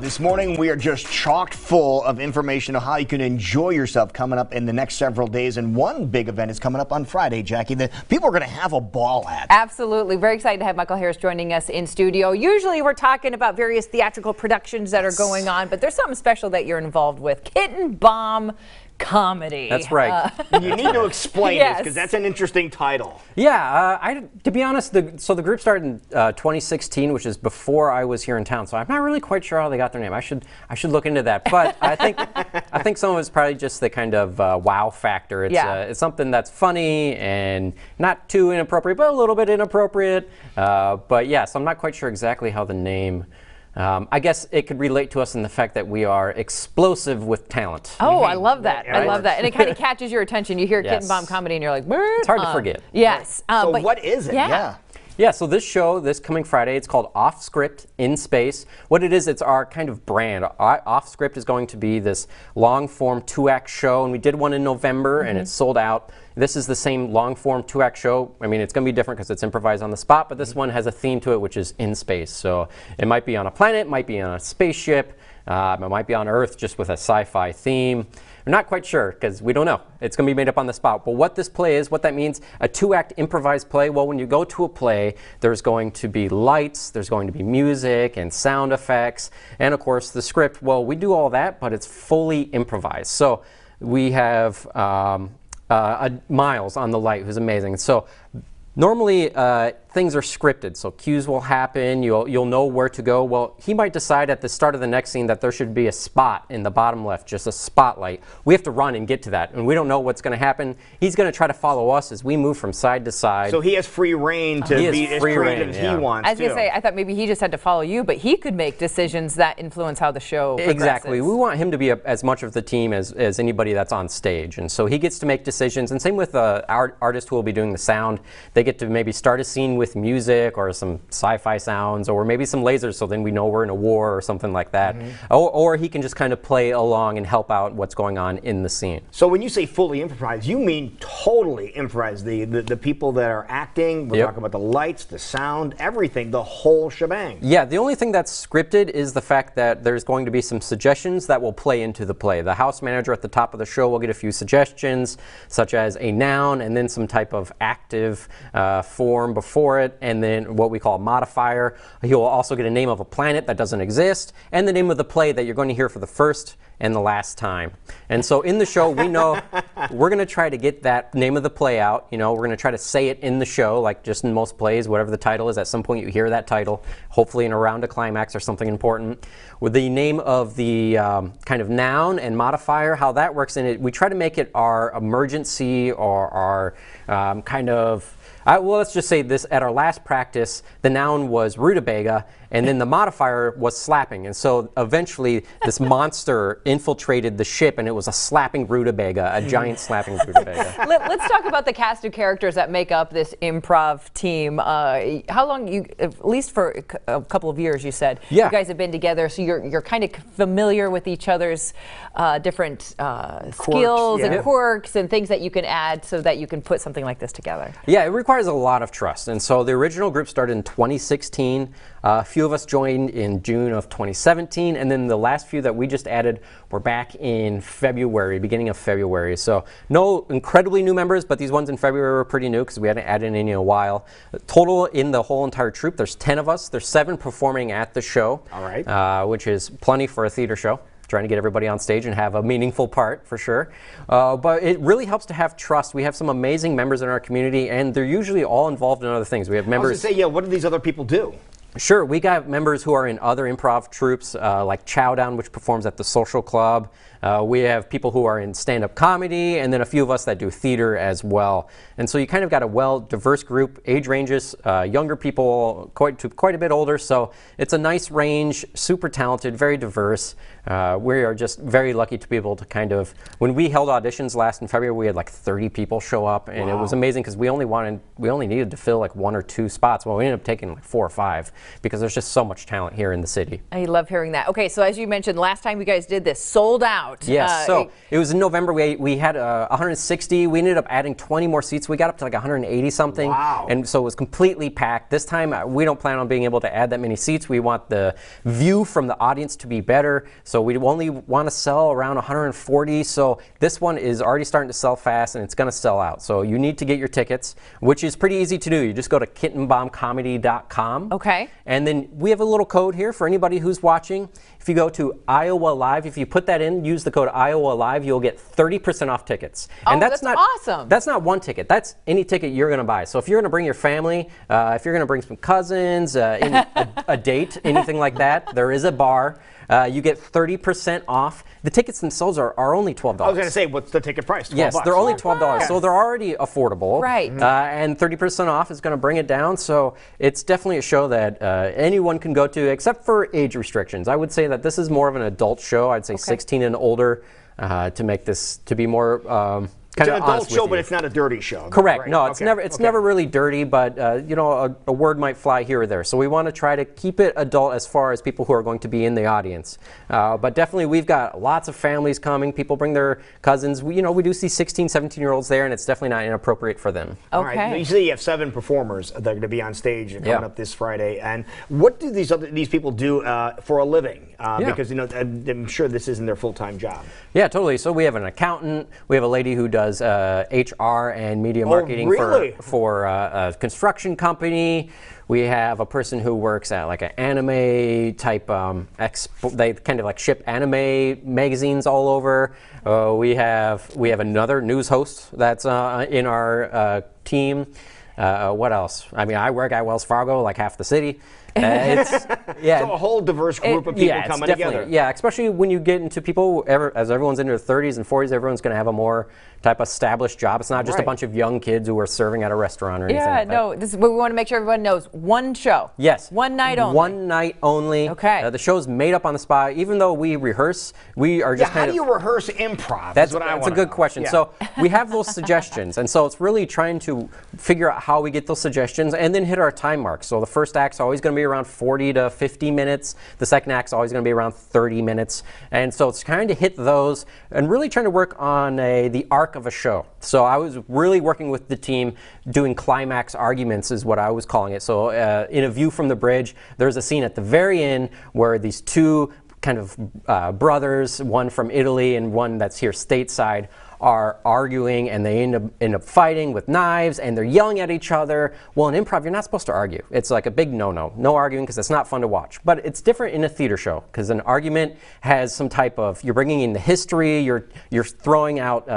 This morning, we are just chocked full of information on how you can enjoy yourself coming up in the next several days. And one big event is coming up on Friday, Jackie, that people are going to have a ball at. Absolutely. Very excited to have Michael Harris joining us in studio. Usually we're talking about various theatrical productions that are going on, but there's something special that you're involved with. Kitten Bomb Comedy. That's right. You need to explain this because that's an interesting title. Yeah, to be honest, the group started in 2016, which is before I was here in town. So I'm not really quite sure how they got their name. I should look into that. But I think some of it's probably just the kind of wow factor. It's something that's funny and not too inappropriate, but a little bit inappropriate. But yeah, so I'm not quite sure exactly how the name. I guess it could relate to us in the fact that we are explosive with talent. Oh, I love that. I love that. And it kind of catches your attention. You hear Kitten Bomb Comedy and you're like, it's hard to forget. Yes. So what is it? Yeah, so this show, this coming Friday, it's called Off Script in Space. What it is, it's our kind of brand. Off Script is going to be this long-form 2-act show, and we did one in November, and it sold out. This is the same long-form 2-act show. I mean, it's going to be different because it's improvised on the spot, but this one has a theme to it, which is in space. So it might be on a planet, might be on a spaceship, it might be on Earth just with a sci-fi theme. We're not quite sure because we don't know. It's going to be made up on the spot. But what this play is, what that means, a 2-act improvised play. Well, when you go to a play, there's going to be lights, there's going to be music and sound effects, and of course the script. Well, we do all that, but it's fully improvised. So we have Miles on the light, who's amazing. So normally things are scripted, so cues will happen, you'll know where to go. Well, he might decide at the start of the next scene that there should be a spot in the bottom left, just a spotlight. We have to run and get to that, and we don't know what's going to happen. He's going to try to follow us as we move from side to side. So he has free reign to be as creative as he wants. I was going to say, I thought maybe he just had to follow you, but he could make decisions that influence how the show progresses. Exactly. We want him to be as much of the team as anybody that's on stage, and so he gets to make decisions. And same with our artist who will be doing the sound. They get to maybe start a scene with music or some sci-fi sounds or maybe some lasers, so then we know we're in a war or something like that. Or he can just kind of play along and help out what's going on in the scene. So when you say fully improvised, you mean totally improvised. The people that are acting, we're talking about the lights, the sound, everything, the whole shebang. Yeah, the only thing that's scripted is the fact that there's going to be some suggestions that will play into the play. The house manager at the top of the show will get a few suggestions, such as a noun and then some type of active form before it, and then what we call a modifier. He will also get a name of a planet that doesn't exist and the name of the play that you're going to hear for the first and the last time. And so in the show, we know we're going to try to get that name of the play out. You know, we're going to try to say it in the show, like just in most plays, whatever the title is. At some point you hear that title, hopefully in around a climax or something important. With the name of the kind of noun and modifier, how that works in it, we try to make it our emergency or our kind of, well, let's just say this, at our last practice, the noun was rutabaga, and then the modifier was slapping. And so eventually this monster infiltrated the ship, and it was a slapping rutabaga, a giant slapping rutabaga. Let's talk about the cast of characters that make up this improv team. How long, at least for a couple of years, you said, you guys have been together, so you're kind of familiar with each other's different skills and quirks and things that you can add so that you can put something like this together. Yeah, it requires a lot of trust. And so the original group started in 2016. A few of us joined in June of 2017, and then the last few that we just added were back in February, beginning of February. So no incredibly new members, but these ones in February were pretty new because we hadn't added any in a while. Total in the whole entire troupe, there's 10 of us. There's 7 performing at the show, which is plenty for a theater show. Trying to get everybody on stage and have a meaningful part for sure. But it really helps to have trust. We have some amazing members in our community, and they're usually all involved in other things. We have members. I was going to say, what do these other people do? Sure, we got members who are in other improv troupes, like Chowdown, which performs at the Social Club. We have people who are in stand-up comedy, and then a few of us that do theater as well. And so you kind of got a diverse group, age ranges, younger people quite a bit older. So it's a nice range, super talented, very diverse. We are just very lucky to be able to kind of, when we held auditions last in February, we had like 30 people show up, and it was amazing because we only needed to fill like 1 or 2 spots. Well, we ended up taking like 4 or 5. because there's just so much talent here in the city. I love hearing that. Okay, so as you mentioned, last time you guys did this, sold out. Yes, so it was in November. We had 160. We ended up adding 20 more seats. We got up to like 180 something. Wow. And so it was completely packed. This time, we don't plan on being able to add that many seats. We want the view from the audience to be better. So we only want to sell around 140. So this one is already starting to sell fast, and it's going to sell out. So you need to get your tickets, which is pretty easy to do. You just go to kittenbombcomedy.com. Okay. And then we have a little code here for anybody who's watching. If you go to Iowa Live, if you put that in, use the code Iowa Live, you'll get 30% off tickets. Oh, and that's awesome. That's not one ticket. That's any ticket you're going to buy. So if you're going to bring your family, if you're going to bring some cousins, a date, anything like that, there is a bar. You get 30% off. The tickets themselves are only $12. I was going to say, what's the ticket price? Yes, $12. they're only $12, so they're already affordable. Right. And 30% off is going to bring it down, so it's definitely a show that anyone can go to, except for age restrictions. I would say that this is more of an adult show. I'd say 16 and older to make this to be more it's an adult show, but it's not a dirty show. Correct. Right? No, it's never really dirty, but you know, a word might fly here or there. So we want to try to keep it adult as far as people who are going to be in the audience. But definitely, we've got lots of families coming. People bring their cousins. We do see 16, 17-year-olds there, and it's definitely not inappropriate for them. Okay. All right. You say you have 7 performers that are going to be on stage coming up this Friday. And what do these people do for a living? Because I'm sure this isn't their full-time job. Yeah, totally. So we have an accountant. We have a lady who does HR and media marketing for a construction company. We have a person who works at like an anime type they kind of like ship anime magazines all over. We have another news host that's in our team. What else? I mean, I work at Wells Fargo, like half the city. So a whole diverse group of people coming together. Yeah, especially when you get into people, as everyone's in their 30s and 40s, everyone's going to have a more type of established job. It's not just a bunch of young kids who are serving at a restaurant or anything. Yeah, no, this is what we want to make sure everyone knows. One show. Yes. One night only. One night only. Okay. The show's made up on the spot. Even though we rehearse, we are just how do you rehearse improv? That's a good question. Yeah. So we have those suggestions, and so it's really trying to figure out how we get those suggestions and then hit our time marks. So the first act's always going to be around 40 to 50 minutes. The second act's always going to be around 30 minutes. And so it's trying to hit those and really trying to work on the arc of a show. So I was really working with the team doing climax arguments is what I was calling it. So in A View from the Bridge, there's a scene at the very end where these two kind of brothers, one from Italy and one that's here stateside, are arguing, and they end up fighting with knives, and they're yelling at each other. Well, in improv, you're not supposed to argue. It's like a big no-no. No arguing, because it's not fun to watch. But it's different in a theater show, because an argument has some type of, you're bringing in the history, you're throwing out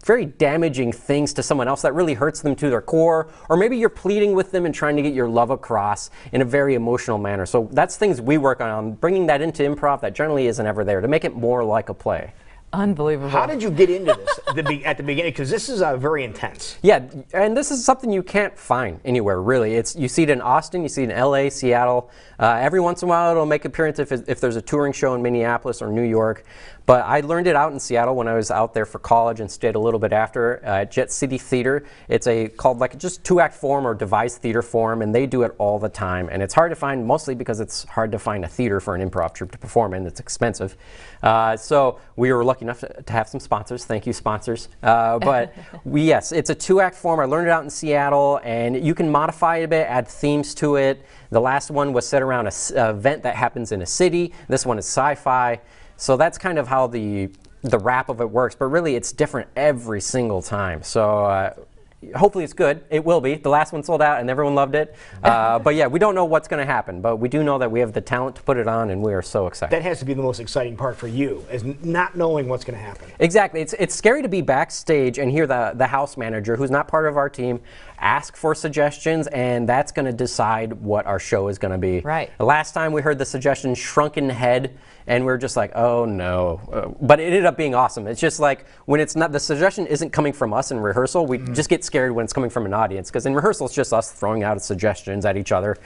very damaging things to someone else that really hurts them to their core, or maybe you're pleading with them and trying to get your love across in a very emotional manner. So that's things we work on, bringing that into improv that generally isn't ever there, to make it more like a play. Unbelievable. How did you get into this at the beginning? Because this is very intense. Yeah, and this is something you can't find anywhere, really. You see it in Austin, you see it in LA, Seattle. Every once in a while it'll make an appearance if there's a touring show in Minneapolis or New York. But I learned it out in Seattle when I was out there for college and stayed a little bit after at Jet City Theater. It's called like just 2-act form or devised theater form, and they do it all the time. And it's hard to find, mostly because it's hard to find a theater for an improv troupe to perform in. It's expensive. So we were lucky enough to have some sponsors. Thank you, sponsors. But yes, it's a 2-act form. I learned it out in Seattle, and you can modify it a bit, add themes to it. The last one was set around an event that happens in a city. This one is sci-fi. So that's kind of how the wrap of it works, but really it's different every single time. So hopefully it's good. It will be. The last one sold out and everyone loved it. But yeah, we don't know what's going to happen, but we do know that we have the talent to put it on, and we are so excited. That has to be the most exciting part for you, is not knowing what's going to happen. Exactly. It's scary to be backstage and hear the house manager, who's not part of our team, ask for suggestions, and that's going to decide what our show is going to be. Right. The last time we heard the suggestion, Shrunken Head, and we were just like, oh no. But it ended up being awesome. It's just like when it's not, the suggestion isn't coming from us in rehearsal, we just get scared when it's coming from an audience, because in rehearsal it's just us throwing out suggestions at each other.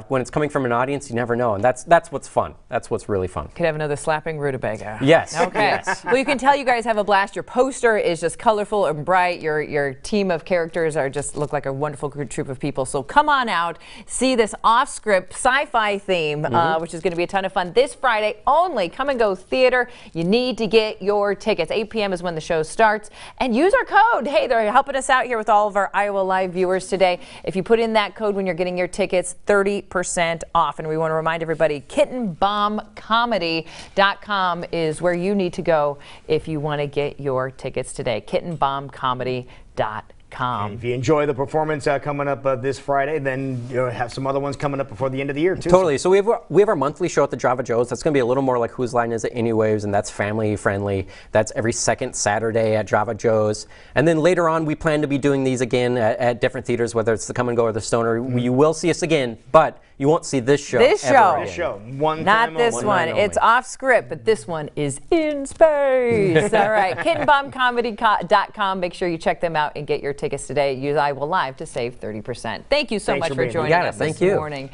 When it's coming from an audience, you never know, and that's what's fun. That's what's really fun. Could have another slapping rutabaga. Yes. Okay. Yes. Well, you can tell you guys have a blast. Your poster is just colorful and bright. Your team of characters are just look like a wonderful troop of people. So come on out, see this off-script sci-fi theme, which is going to be a ton of fun this Friday only. Come and Go Theater. You need to get your tickets. 8 p.m. is when the show starts. And use our code. Hey, they're helping us out here with all of our Iowa Live viewers today. If you put in that code when you're getting your tickets, 30% off. And we want to remind everybody, kittenbombcomedy.com is where you need to go if you want to get your tickets today. kittenbombcomedy.com. And if you enjoy the performance coming up this Friday, then you'll have some other ones coming up before the end of the year, too. Totally. So we have our monthly show at the Java Joe's. That's going to be a little more like Whose Line Is It Anyways, and that's family friendly. That's every second Saturday at Java Joe's. And then later on, we plan to be doing these again at different theaters, whether it's the Come and Go or the Stoner. You will see us again, but you won't see this show. This show. One Not this one. It's off script, but this one is in space. All right. KittenBombComedy.com. Make sure you check them out and get your tickets today. Use Iowa Live to save 30%. Thank you so much for joining us this morning.